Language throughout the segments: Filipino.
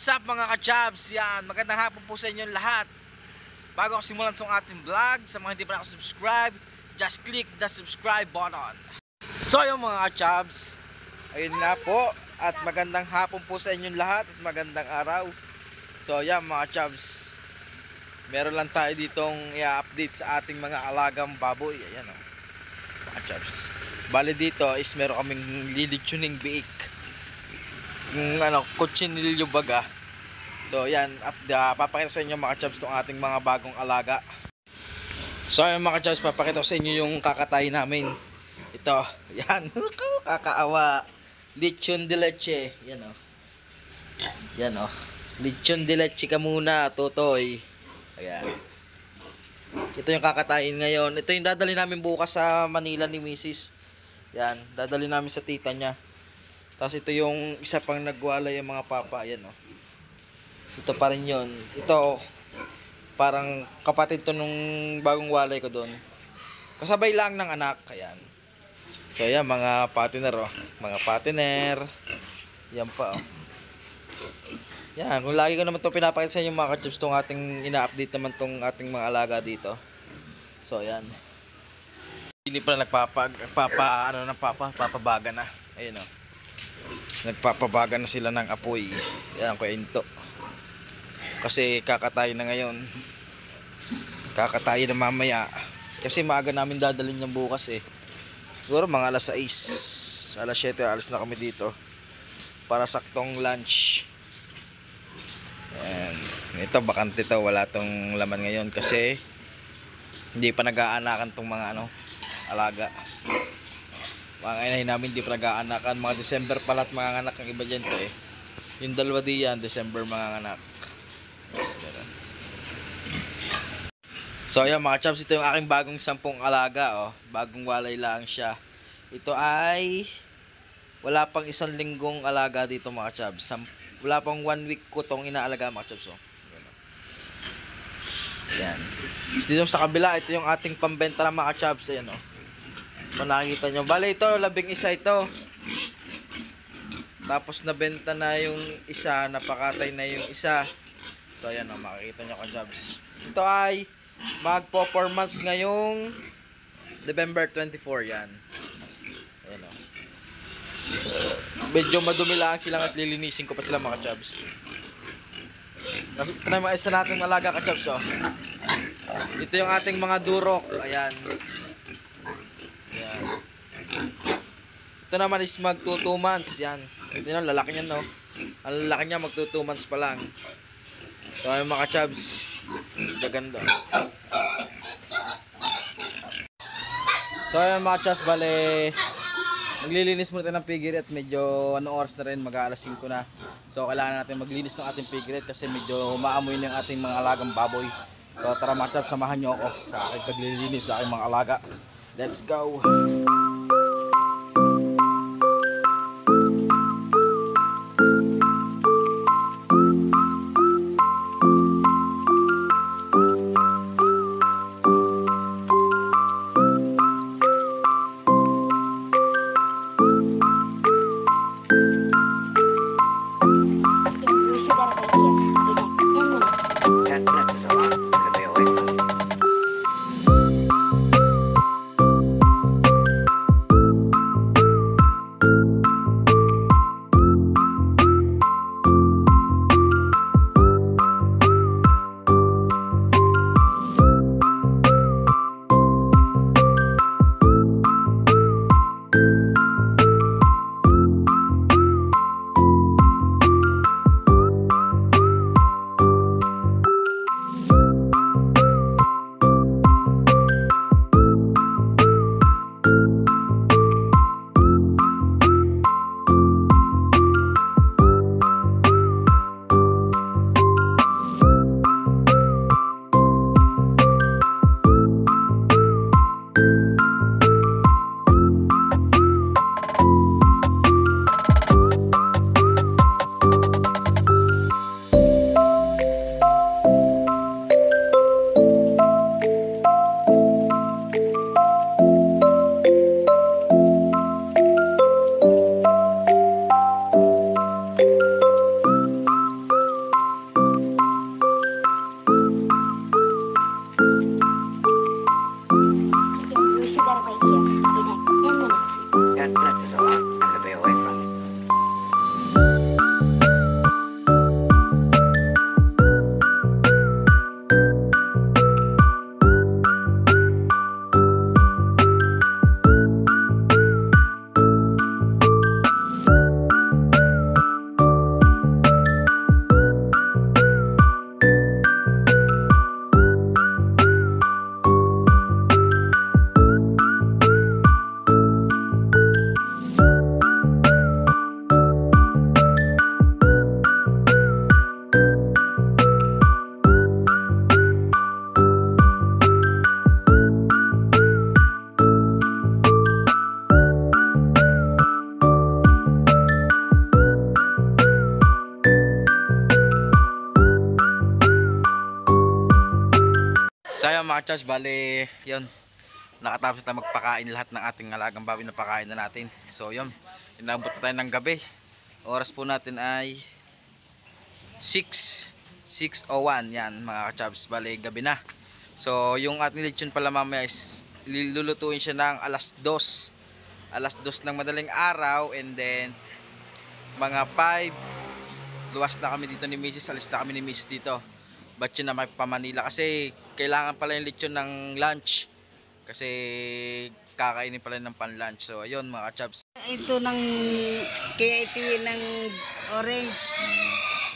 What's up mga ka-chabs? Yan, magandang hapon po sa inyo lahat. Bago ako simulan itong ating vlog, sa mga hindi pa nakasubscribe, just click the subscribe button. So yung mga ka-chabs, ayun nga po, at magandang hapon po sa inyong lahat at magandang araw. So yan mga ka-chabs, meron lang tayo ditong i-update sa ating mga alagang baboy. Ayan o, mga ka-chabs. Bali dito is meron kaming lilitsuning biik, yung kutsinilyo baga. So yan, papakita sa inyo mga ka-chabs itong ating mga bagong alaga. So yan mga ka-chabs, papakita ko sa inyo yung kakatay namin. Ito, yan, kakaawa, lechon de leche. Yan o, yan o, lechon de leche ka muna, totoy. Ayan, ito yung kakatayin ngayon. Ito yung dadali namin bukas sa Manila ni Mrs. Yan, dadali namin sa tita niya. Tapos ito yung isa pang nagwalay yung mga papa. Ayan o, ito pa rin yun. Ito parang kapatid to nung bagong walay ko doon. Kasabay lang ng anak. Ayan. So yan mga patiner o, mga patiner. Yan pa o. Yan, kung lagi ko naman ito pinapakita sa inyo mga ka-chabs, itong ating ina-update naman itong ating mga alaga dito. So yan, hindi pa papabaga na. Ayun o, nagpapabaga na sila ng apoy. Yan, kuya Into. Kasi kakatay na ngayon, kakatay na mamaya. Kasi maaga namin dadalhin niya bukas eh. Siguro mga alas 6, alas 7, alas na kami dito para saktong lunch. Ayan. Ito bakante to, wala tong laman ngayon kasi hindi pa nag-aanakan tong mga alaga. Mga inahin namin hindi pa nag-aanakan. Mga December pala at mga anak ng iba dyan to eh. Yung dalawa diyan, December mga anak. So ayan mga chabs, ito yung aking bagong 10 alaga oh. Bagong walay lang siya. Ito ay wala pang 1 linggong alaga dito mga chabs. Wala pang 1 week ko tong inaalaga mga chabs oh. Ayan. Dito sa kabila, ito yung ating pambenta ng mga chabs. Ayan oh, kung nakikita nyo. Bale ito, 11 ito. Tapos nabenta na yung isa, napakatay na yung isa. So ayan o, makikita nyo ka chabs. Ito ay magpo 4 months ngayong November 24 yan. Ayan o, medyo madumi lang sila at lilinisin ko pa sila mga chabs. Ito na yung isa natin malaga ka chabs o. Ito yung ating mga durok. Ayan. Ayan. Ito naman is magto 2 months. Yan. Ito na, lalaki niya no. Ang lalaki niya magto 2 months pa lang. So yung mga chabs, gaganda. So yung mga chabs, bale maglilinis muna tayo ng piggery at medyo oras na rin, mag-aalas 5 na. So kailangan natin maglinis ng ating piggery kasi medyo maamoy na yung ating mga alagang baboy. So tara mga chabs, samahan nyo ako sa aking paglilinis sa aking mga alaga. Let's go! Gabi, okay pa. So ayun mga Charles, bali yun, nakatapos na magpakain lahat ng ating alagang baboy na pakain na natin. So yun, inabot na tayo ng gabi. Oras po natin ay 6:01 yan mga Charles, bali gabi na. So yung ating lechon pala mamaya is lulutuin siya ng alas 2 ng madaling araw, and then mga 5 luwas na kami dito ni Mrs. Alis na kami ni Mrs. dito. Ba't yun na may pa Manila kasi kailangan pala yung lechon ng lunch, kasi kakainin pala ng pan lunch. So ayun mga Chabs, Ito ng KIT ng orange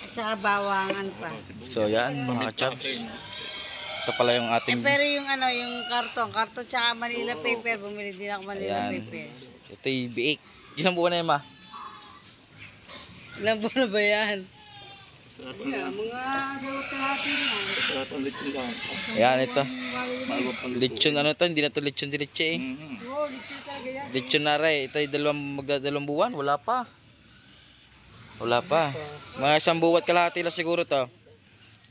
at saka bawangan pa. so yan mga Chabs, ito pala yung ating Pero yung ano, yung karton tsaka Manila paper, bumili din ako Manila ayan. paper. Ito yung biik. Ilang buwan na yun ma? Ilang buwan na ba yan? Mga kalahati na. Ayan ito. Lechon ano to? Hindi na to lechon diretso eh. Oo, lechon talaga yan. Lechon na rin. Ito yung magdadalawang buwan. Wala pa. Wala pa. Mga isang buwat kalahati lang siguro to.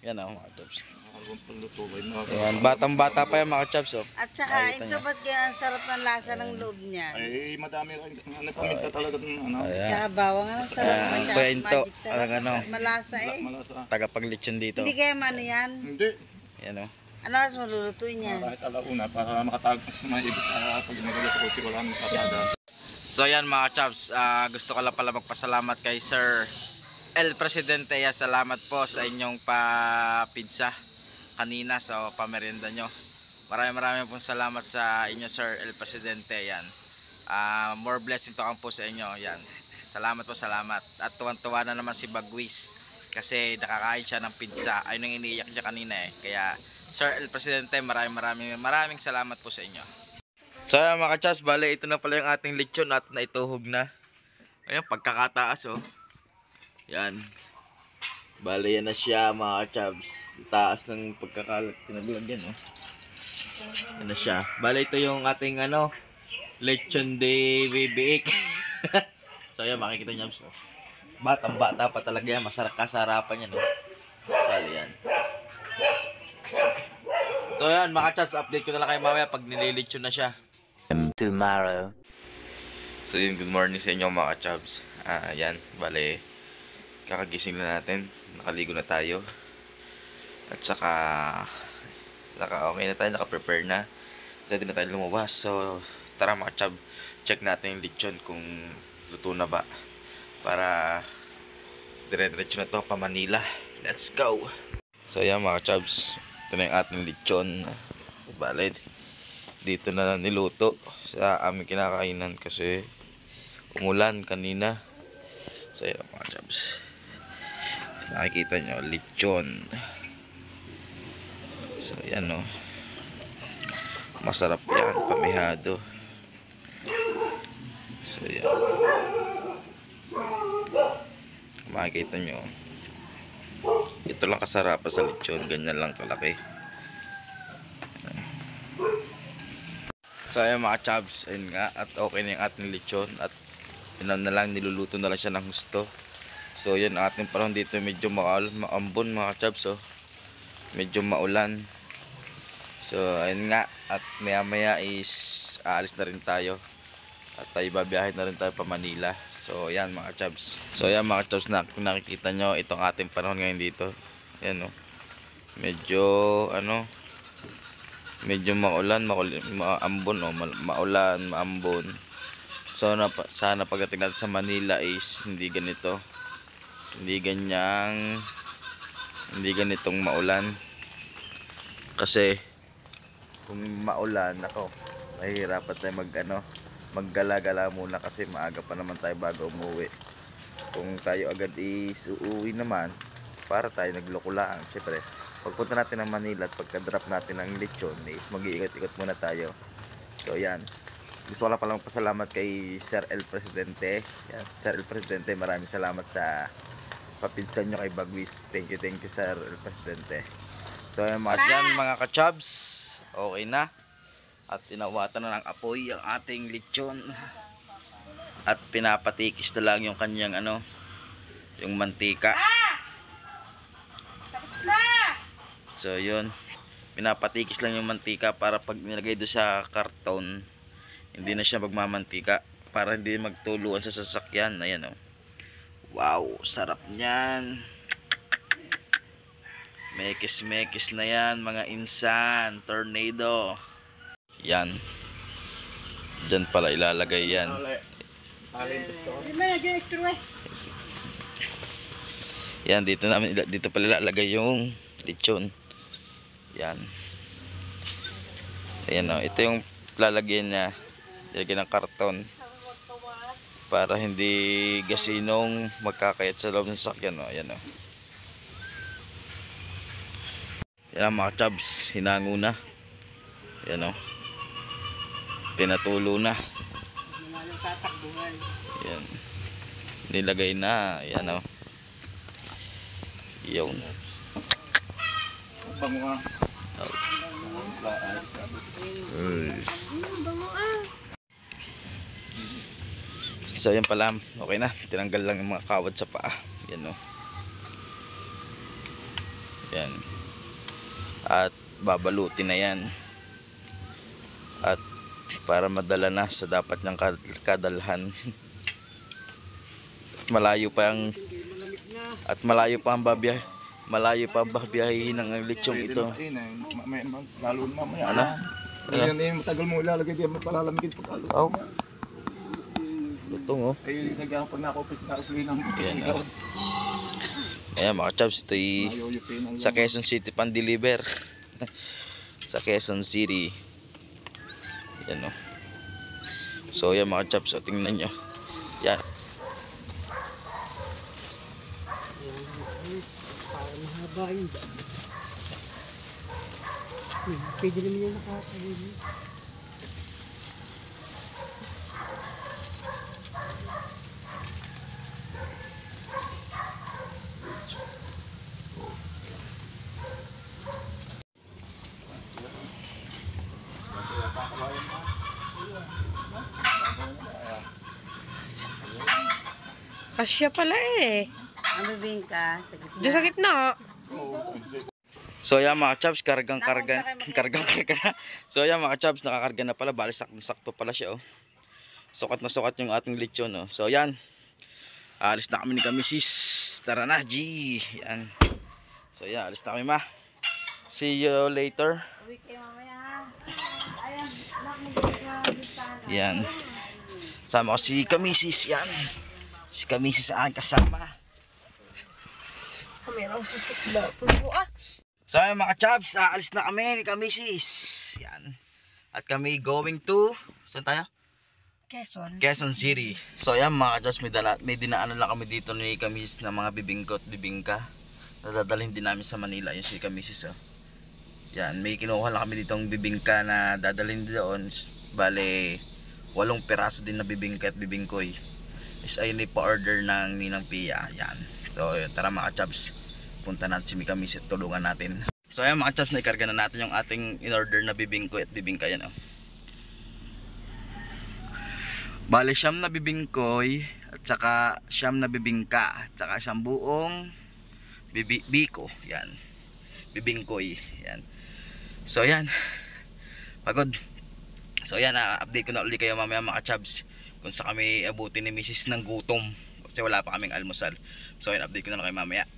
Yan o mga Chabs. Ayan, batang-bata pa yan mga Chabs. Oh. At saka, ito ba't kaya ang sarap ng lasa ng loob niya? Ay, madami ano paminta talaga ng ano. Ayan. Tsaka bawangan ang sarap. Ayan, At saka kuya Into, magic sarap. alang ano, Malasa eh. Malasa. tagapag-lechon dito. Hindi kaya mano yan? Hindi. Yan o. Ano mas malulutuin yan? Kahit alauna para makatagos sa mga ibig pag ginagawa sa kotse wala nang patada. So yan mga Chabs, gusto ko lang pala magpasalamat kay Sir El Presidente. Salamat po sa inyong papizza kanina sa pamerienda nyo. Maraming pong salamat sa inyo Sir El Presidente. Yan. More blessing to ang po sa inyo. Yan. Salamat po, salamat. At tuwan-tuwa na naman si Bagwis kasi nakakain siya ng pizza. Ayun ang iniiyak niya kanina eh. Kaya Sir El Presidente, maraming salamat po sa inyo. So ayan mga Chas, bale ito na pala yung ating lechon at naituhog na. Ayan, pagkakataas oh. Yan. Bale yan na siya mga Chabs. Taas ng pagkakalat. Tinagulan yan oh. Yan na siya. Bale ito yung ating ano, lechon de bibig. So ayan, makikita niyo oh. Batang-bata pa talaga yan. Masarap kasarapan yan oh. Bale yan. So ayan mga Chabs, update ko na lang kayo mamaya pag nililechon na siya. Tomorrow. So yun, good morning sa inyo mga Chabs. Yan, bale kakagising na natin, nakaligo na tayo. At saka okay na tayo, naka-prepare na. Ready na tayo lumabas. So tara mga Chab, check natin yung lechon kung luto na ba. Para dire-diretso na to pa Manila. Let's go. So yan mga Chabs, ito na yung ating lechon. Bale dito na niluto sa aming kinakainan kasi umulan kanina. So yan mga Chabs, nakikita nyo lechon. So yan o, masarap yan, pamihado. So yan, makikita nyo ito lang kasarapan sa lechon, ganyan lang kalaki. So ayan mga Chabs, ayun nga, at okay na yung ating lechon at yun na lang, niluluto na lang siya ng gusto. So yun, ang ating panahon dito medyo maambon mga Chabs oh. Medyo maulan. So ayun nga, at maya maya is aalis na rin tayo at tayo babiyahin na rin tayo pa Manila. So yan mga Chabs. So yan mga Chabs, nakikita nyo itong ating panahon ngayon dito. Yan oh. Medyo ano, medyo maulan, maambon oh, maulan, maambon. So sana pagdating natin sa Manila is hindi ganito. Hindi ganitong maulan. Kasi kung maulan, ako, mahihirapan tayo maggala-gala muna kasi maaga pa naman tayo bago umuwi. Kung tayo agad is uuwi naman, para tayo nagloko lang. Siyempre, pagpunta natin ng Manila at pagka-drop natin ng lechon is mag-iikot-ikot muna tayo. So yan. Gusto ko lang palang pasalamat kay Sir El Presidente. Yan, Sir El Presidente, maraming salamat sa papinsan nyo kay Bagwis. Thank you Sir El Presidente. So yan mga ka-chubs, okay na. At tinawatan na ng apoy ang ating lechon. At pinapatikis na lang yung kanyang yung mantika. So yun, pinapatikis lang yung mantika para pag nilagay doon sa karton, hindi na siya magmamantika, para hindi magtuluan sa sasakyan. Ayan o. Wow, sarap niyan. Mekis na yan mga insan. Tornado. Yan. Diyan pala ilalagay yan. Yan, dito pala ilalagay yung lechon. Yan. Ayan o. Ito yung lalagyan niya. Ilagyan ng karton para hindi gasinong magkakayat sa loob ng sasakyan. Ayan o. Yan mga chubs, hinango na. Ayan o. Pinatulo na. Ayan. Nilagay na. Ayan o. Yun. So yan pala, okay na. Tinanggal lang yung mga kawad sa paa. Yan o. Yan. At babalutin na yan. At para madala na sa dapat niyang kadalhan. Malayo pa ang babiyahin ng lechong ito. Lalo na mamaya. Ano? Yan matagal mo ilalagay diyan, palalamigin pagkalo. Oh. Lutong oh. Ay sagyan pag naka-office na ng. Ayan mga chubs, ito sa Quezon City pan-deliver. Sa Quezon City. Yan o. So yan mga chubs, tingnan nyo. Yan. Pwede naman yung nakakawin. Kasya pala eh. Ang bibingka sa gitna. Diyan sa gitna. So yan mga chubs, kargang na. So yan mga chubs, nakakarga na pala. Bali sakto pala siya oh. Sukat na sukat yung ating lechon oh. So yan. Alis na kami ni Kamisis. Tara na, G. Yan. So yan, alis na kami ma. See you later. Uwi kayo mamaya. Ayan, anak mo gitna. Yan. Sama ko si Kamisis. Yan. Si Kamisis ang kasama. Mayroong sisikla. So ayun mga chubs, aalis na kami ni Kamisis. Yan. At kami going to, saan tayo? Quezon City. So ayan mga chubs, may dinaanan lang kami dito ni Kamisis na mga bibingko at bibingka. Nadadalhin din namin sa Manila, yun si Kamisis oh. Yan, may kinuha lang kami ditong bibingka na dadalhin doon. Bale, 8 piraso din na bibingka at bibingkoy. Is ayun ay pa-order ng Ninang Pia. Yan. So tara mga chubs, punta natin si Kamisis at tulungan natin. So ayan mga chubs, naikarga na natin yung ating in-order na bibingkoy at bibingka. Yan oh. Bale, 9 na bibingkoy at saka 9 na bibingka at saka isang buong biko. Yan. Bibingkoy. Yan. So yan. Pagod. So yan, update ko na ulit kayo mamaya mga chubs kung sa kami abutin ni Mrs. ng gutom kasi wala pa kaming almusal. So yan, update ko na lang kayo mamaya.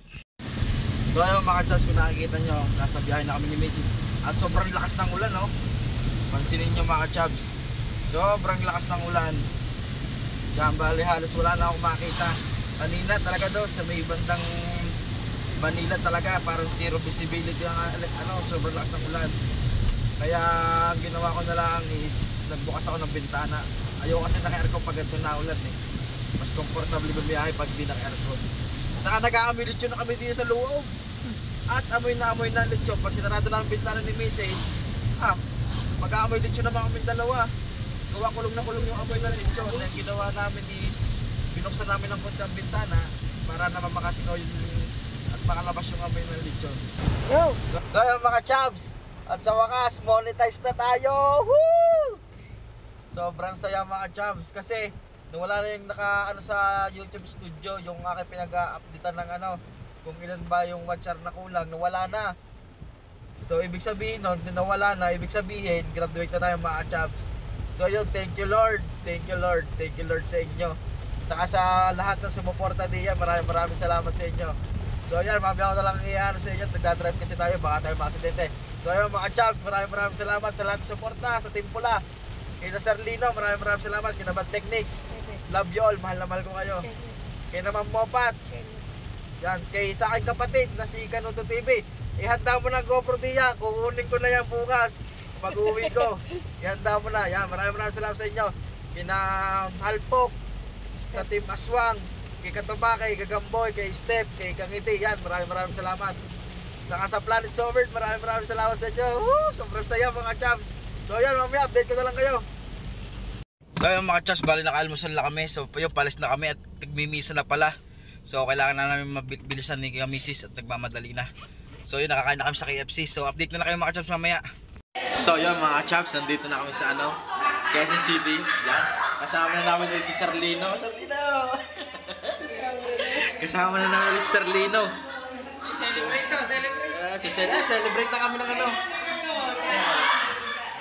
So ayun mga chubs, kung nakikita nyo, nasa biyahe na kami ni Mrs. At sobrang lakas ng ulan no. Pansinin nyo mga chubs, sobrang lakas ng ulan. Gambali halos wala na akong makita. Kanina talaga doon sa may bandang Manila talaga parang zero visibility ang sobrang lakas ng ulan. Kaya ang ginawa ko na lang is nagbukas ako ng bintana. Ayoko kasi naka-aircon pag ganito na ulan eh. Mas comfortable bumiyahe pag di naka-aircon. Saka nag-aamoy lechon na kami dito sa loob. At amoy na lechon. Pag sinarado na ang bintana ni Mrs. Mag-aamoy lechon naman kami dalawa. Gawa kulong na kulong yung amoy na lechon. Ang ginawa namin is binuksan namin ng konti ang bintana para naman makasinoy at makalabas yung amoy ng lechon. So yung mga chubs, at sa wakas monetize na tayo. Woo! Sobrang saya mga chubs kasi wala na yung sa YouTube studio yung aking pinag-updatean ng kung ilan ba yung watcher na kulang, nawala na. So ibig sabihin nun, nawala na, ibig sabihin graduate na tayo mga chubs. So yun, thank you Lord sa inyo. Saka sa lahat ng sumuporta diyan, maraming salamat sa inyo. So yan, mamaya ko na lang sa inyo, nagdadrive kasi tayo, baka tayo makaksidente. So yun mga chubs, maraming salamat sa lahat ng suporta sa Team Pula. Kay Sir Lino, maraming salamat. Kay Bad Techniques, love you all, mahal na mahal ko kayo. Kay naman Mopats, yan, kay sa aking kapatid na si Kanuto TV, ihanda mo na GoPro diyan, kukunin ko na yan bukas pag uwi ko. Ihanda mo na, yan, maraming salamat sa inyo. Kay na Halpok, sa Team Aswang, kay Katuba, kay Gagamboy, kay Steph, kay Kangiti, yan, maraming salamat. Saka sa Planet Sovereign, maraming salamat sa inyo. Sobrang saya mga chubs. So yan, mamaya update ko na lang kayo. So yung mga chubs, bali naka-almusal na kami. So yun, palis na kami at nagmimisa na pala. So kailangan na namin mabilisan ni Mrs. at nagmamadali na. So yun, nakakain na kami sa KFC. So update na kayo mga chubs mamaya. So yun mga chubs, nandito na kami sa Quezon City. Yan. Kasama na namin si Sir Lino. Kasama na namin si Sir Lino. Celebrate na kami ng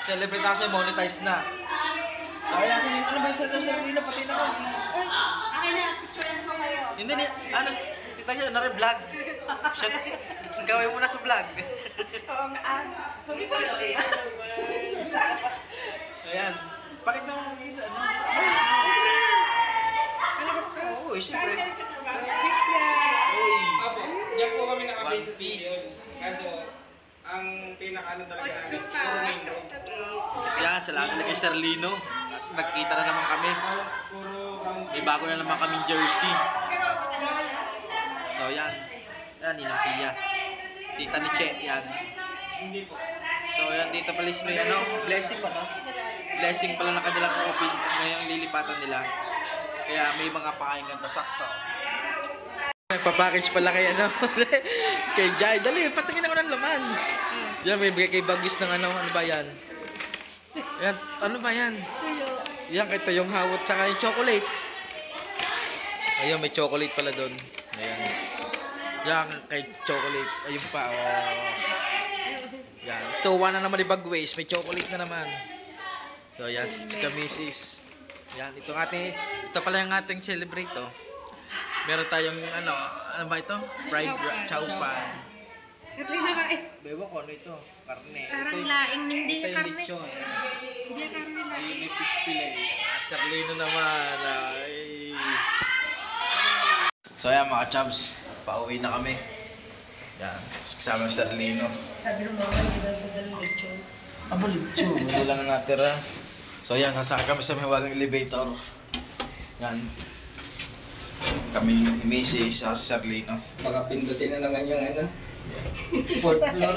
Celebrate na kasi monetize na. So kaya ano ba Sir Lino, pati na ako. Akin na, picturean ko kayo. Hindi, tita niya, nare-vlog. Gawin mo na sa vlog. Oo nga. Sorry. Ayan. Pakita mo yung isa, Oo, siyempre. Apo, diyan po kami nakabase One sa piece. studio. Kaso, ang pinaka talaga namin, puro minggo. Kaya salamat na kay Sir Lino. At nagkita na naman kami. Puro round. May bago na naman kaming jersey. So yan. Yan, Ninang Pia. Tita ni Che, yan. Hindi po. So yan, dito pala is may blessing pa Blessing pala na kanilang office ngayong lilipatan nila. Kaya may mga pakain ganito, sakto. Nagpapackage pala kay kay Jai. Dali, patingin ako ng laman. Yan, may bigay kay Bagis ng ano ba yan? Yan, ano ba yan? Yan, ito yung hawot tsaka yung chocolate. Ayun, may chocolate pala doon. Ayan. Yan, kay chocolate. Ayun pa, Yan, tuwa na naman ni Bagways. May chocolate na naman. So, yan, si Kamisis. Yan, ito pala yung ating celebrate, Meron tayong, ano ba ito? Fried chow pan. Sarli na ka eh. Bewa ko, ano ito? Karne. Parang laing, hindi Ito na yung karne. lechon. Hindi na karne lang. Ayun yung fish fillet. Sarlino naman. Ay. So yan mga chubs, pauwi na kami. Yan, kasama si Sarlino. Sabi ng mga nagdadal lechon. Aba, lechon. Hindi lang natira. So yan, nasakay kami sa may walang elevator. Yan. Kami ni Mrs. sa Sarlino. Baka pindutin na naman yung fourth floor.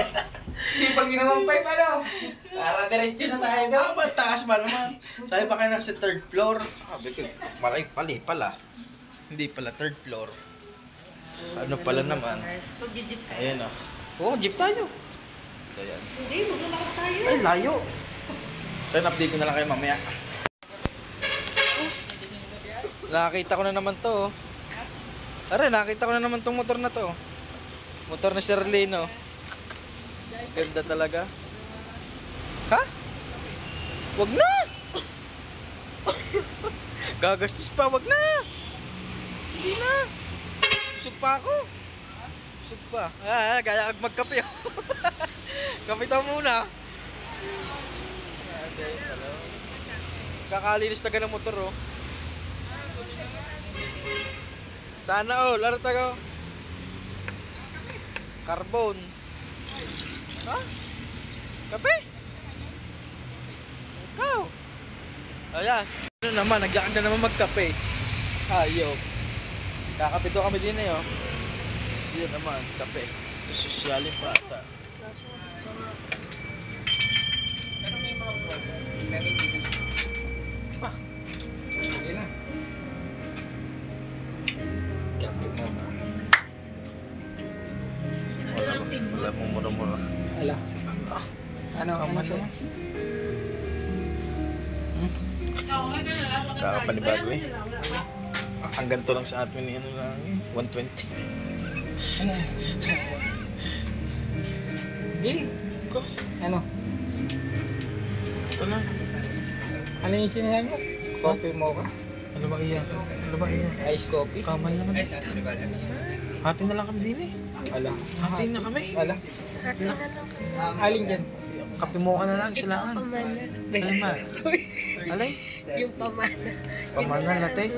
Hindi pa ginawang pipe para diretso na tayo doon. Ah, ba't taas ba naman? Sabi pa kayo nasa third floor. Sabi ko, malay pala. Hindi pala third floor. Ano pala naman? Pag-jeep ka. Ayan Oo, jeep tayo. So yan. Hindi, maglalakad tayo. Ay, layo. So yun, update ko na lang kayo mamaya. Nakakita ko na naman to. Nakakita ko na naman tong motor na to. Motor ni Sir Lino. Ganda talaga. Ha? Wag na! Gagastos pa, wag na! Hindi na! Busog pa ako. Busog pa. Kaya magkape. Kape tayo muna. Kakalinis talaga ng motor, Sana all. Laro tayo. Carbon. Ha? Kape? Ikaw. Ayan. Ano naman, nagyakan ka naman magkape. Ayaw. Kakape to kami din eh, oh. Siya naman, kape. Sosyalin pa ata. Pa. Okay na. Kape mo ba? Wala mong mura-mura. Ala. Ano siya? Kakapanibago eh. Hanggang to lang sa atin ni ano lang eh. 120. Bili. Ano? Wala. Ano yung sinasabi mo? Coffee mo ka? Ano ba iyan? Ano ba iyan? Ice coffee? Kamal naman. Hati na lang kami din eh. Ala. Hati na kami. Ala. Alin dyan? Kape mo ka na lang, silangan. Pamana. Alay? Yung pamana. Pamana latte?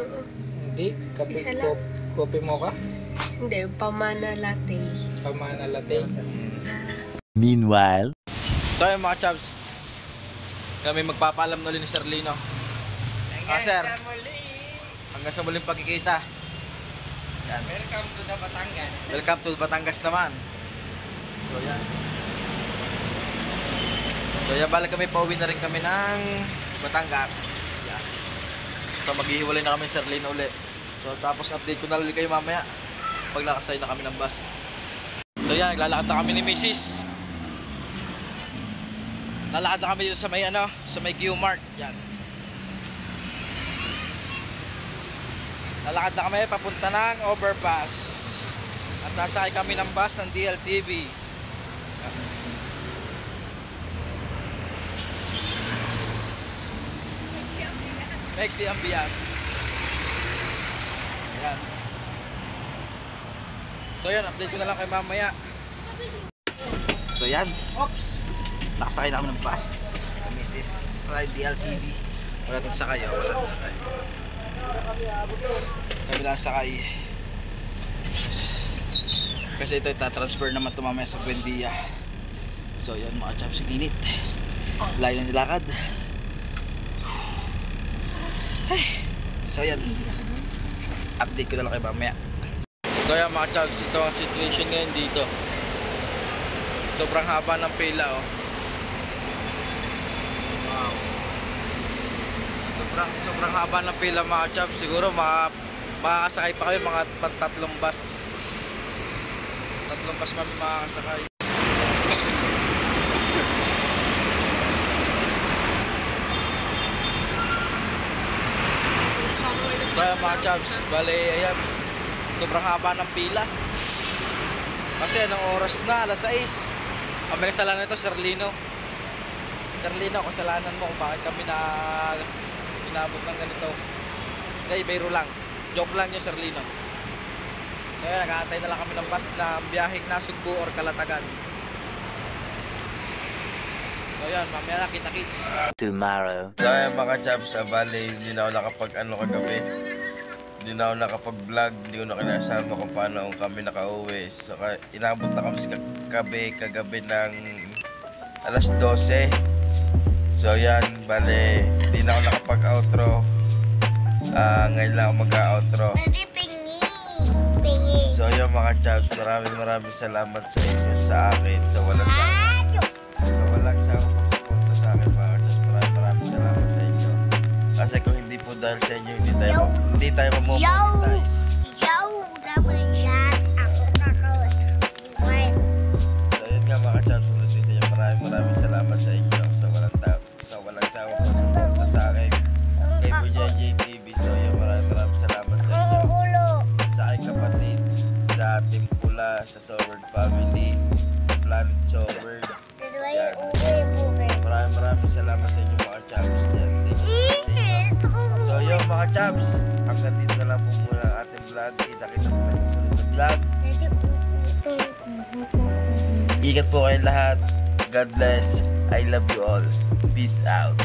Hindi. Kape, Isa lang. coffee mo ka? Hindi, pamana latte. Pamana latte. Meanwhile, So yung mga chabs, kami magpapaalam na ulit ni Sir Lino. Sir, hanggang sa muling pagkikita. Yan. Welcome to the Batangas. Welcome to Batangas naman. So yan. So yan, balik kami, pauwi na rin kami ng Batangas. Yan. So maghihiwalay na kami Sir Lino ulit. So tapos update ko na ulit kayo mamaya pag nakasay na kami ng bus. So yan, naglalakad na kami ni Mrs. Lalakad na kami dito sa may ano, sa may Q-Mart. Yan. Lalakad na kami papunta ng overpass. At sasakay kami ng bus ng DLTV. Yan. Mexi Ambias. Yan. So yan, update ko na lang kay mamaya. So yan. Oops. Nakasakay na kami ng bus. Kami sis. DLTV. Wala itong sakay. Wala itong sakay. Kami lang sakay. Kasi ito itatransfer naman ito mamaya sa Buendia. So yan mga chaps, sa init. Layo ng nilakad. So yan. Update ko na lang kayo mamaya. So yan mga chaps, ito ang situation ngayon dito. Sobrang haba ng pila oh. Wow. Sobrang haba ng pila mga chaps. Siguro makakasakay pa kayo mga tatlong bus. Tatlong bus kami makakasakay. So ayan mga chaps, bale ayan, sobrang haba ng pila. Kasi anong oras na, alas 6. Ang may kasalanan ito, Sir Lino. Sir Lino, kasalanan mo kung bakit kami na inabot ng ganito. Hindi, biro lang. Joke lang yun, Sir Lino. Kaya nakaantay na lang kami ng bus na biyaheng Nasugbu or Kalatagan. So yan, mamaya na kita-kits. tomorrow. So ayan mga chaps, bali hindi na ako nakapag-ano kagabi. Hindi na ako nakapag-vlog, hindi ko na kinasama kung paano kami nakauwi. So inabot na kami kagabi ng alas 12. So yan, bali hindi na ako nakapag-outro. Ngayon lang ako mag-outro. So yun mga chaps, maraming salamat sa inyo, sa akin, sa walang sawang pagsuporta sa akin mga chaps. Maraming salamat sa inyo. Kasi kung hindi po dahil sa inyo, hindi tayo mamomonetize. So yun nga mga chaps, ulit din sa inyo. Maraming salamat sa inyo sa walang sawang pagsuporta sa akin. Kay Punya JTV. So yun, maraming salamat sa inyo. Sa aking kapatid, sa Team Pula, sa Soward Family, sa Planet Soward. Yan. Maraming salamat sa inyo mga chaps. Yan. So yun mga chaps, hanggang dito na lang po muna ang ating vlog. Kita-kita po kayo sa sunod na vlog. Ingat po kayong lahat. God bless. I love you all. Peace out.